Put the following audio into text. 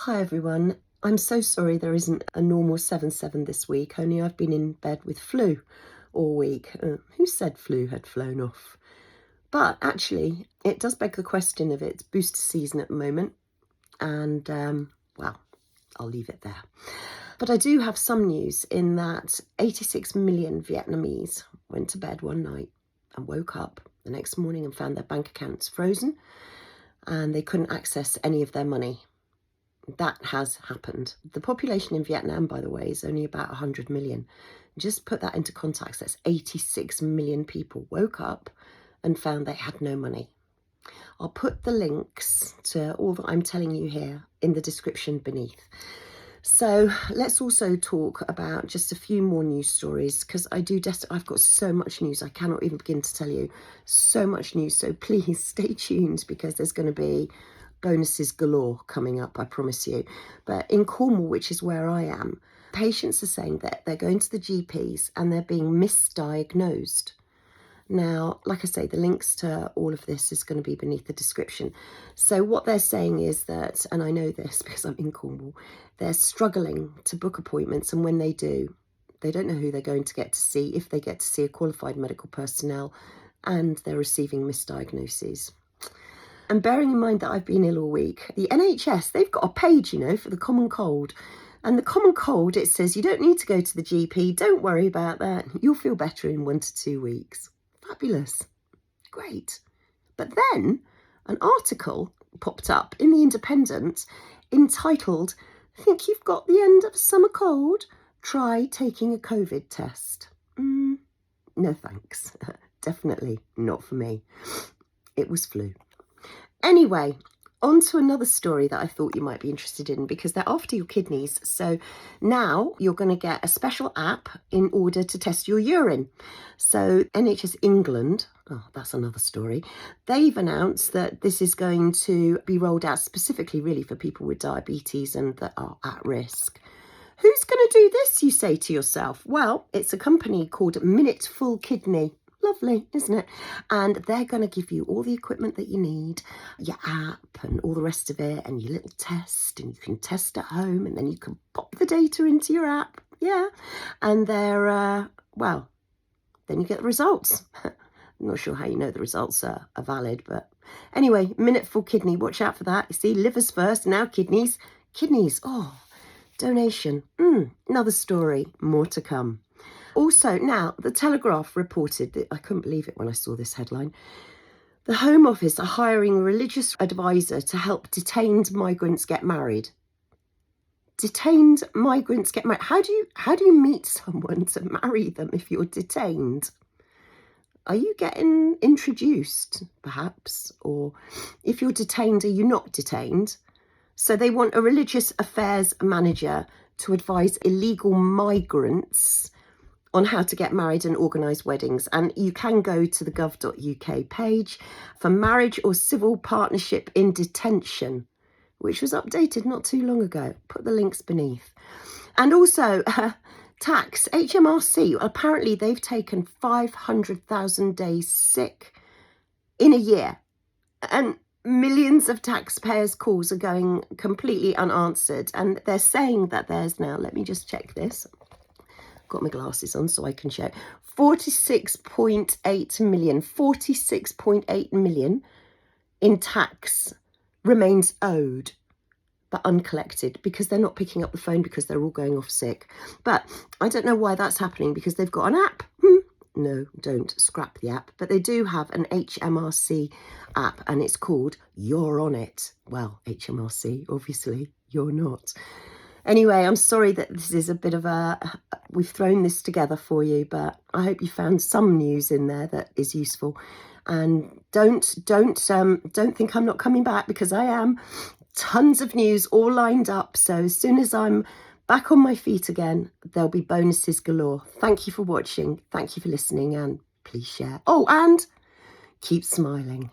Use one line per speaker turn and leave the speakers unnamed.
Hi everyone. I'm so sorry there isn't a normal 7-7 this week, only I've been in bed with flu all week. Who said flu had flown off? But actually, it does beg the question of it's booster season at the moment, and well, I'll leave it there. But I do have some news in that 86 million Vietnamese went to bed one night and woke up the next morning and found their bank accounts frozen and they couldn't access any of their money. That has happened. The population in Vietnam, by the way, is only about 100 million. Just put that into context, that's 86 million people woke up and found they had no money. I'll put the links to all that I'm telling you here in the description beneath. So let's also talk about just a few more news stories, because I've got so much news, I cannot even begin to tell you. So much news, so please stay tuned, because there's going to be bonuses galore coming up, I promise you. But in Cornwall, which is where I am, patients are saying that they're going to the GPs and they're being misdiagnosed. Now, like I say, the links to all of this is going to be beneath the description. So what they're saying is that, and I know this because I'm in Cornwall, they're struggling to book appointments, and when they do, they don't know who they're going to get to see, if they get to see a qualified medical personnel, and they're receiving misdiagnoses. And bearing in mind that I've been ill all week, the NHS, they've got a page, for the common cold. And the common cold, it says you don't need to go to the GP. Don't worry about that. You'll feel better in 1 to 2 weeks. Fabulous. Great. But then an article popped up in The Independent entitled, "Think you've got the end of a summer cold? Try taking a COVID test." No thanks. Definitely not for me. It was flu. Anyway, on to another story that I thought you might be interested in, because they're after your kidneys. So now you're going to get a special app in order to test your urine. So NHS England, that's another story. They've announced that this is going to be rolled out specifically really for people with diabetes and that are at risk. Who's going to do this, you say to yourself? Well, it's a company called Minute Full Kidney. Lovely, isn't it? And they're going to give you all the equipment that you need, your app and all the rest of it, and your little test, and you can test at home, and then you can pop the data into your app. Yeah. And they're, well, then you get the results. I'm not sure how you know the results are valid, but anyway, Minute Full Kidney, watch out for that. You see, livers first, now kidneys. Kidneys, donation. Another story, more to come. Also, now, the Telegraph reported that, I couldn't believe it when I saw this headline, the Home Office are hiring a religious advisor to help detained migrants get married. Detained migrants get married. How do you meet someone to marry them if you're detained? Are you getting introduced, perhaps? Or if you're detained, are you not detained? So they want a religious affairs manager to advise illegal migrants on how to get married and organise weddings. And you can go to the gov.uk page for marriage or civil partnership in detention, which was updated not too long ago. Put the links beneath. And also, tax, HMRC, apparently they've taken 500,000 days sick in a year. And millions of taxpayers' calls are going completely unanswered. And they're saying that there's now, let me just check this. Got my glasses on so I can check. 46.8 million in tax remains owed but uncollected, because they're not picking up the phone because they're all going off sick. But I don't know why that's happening, because they've got an app. No, don't scrap the app. But they do have an HMRC app, and it's called You're On It. Well, HMRC, obviously, you're not. Anyway, I'm sorry that this is a bit of we've thrown this together for you, but I hope you found some news in there that is useful. And don't think I'm not coming back, because I am. Tons of news all lined up. So as soon as I'm back on my feet again, there'll be bonuses galore. Thank you for watching. Thank you for listening, and please share. Oh, and keep smiling.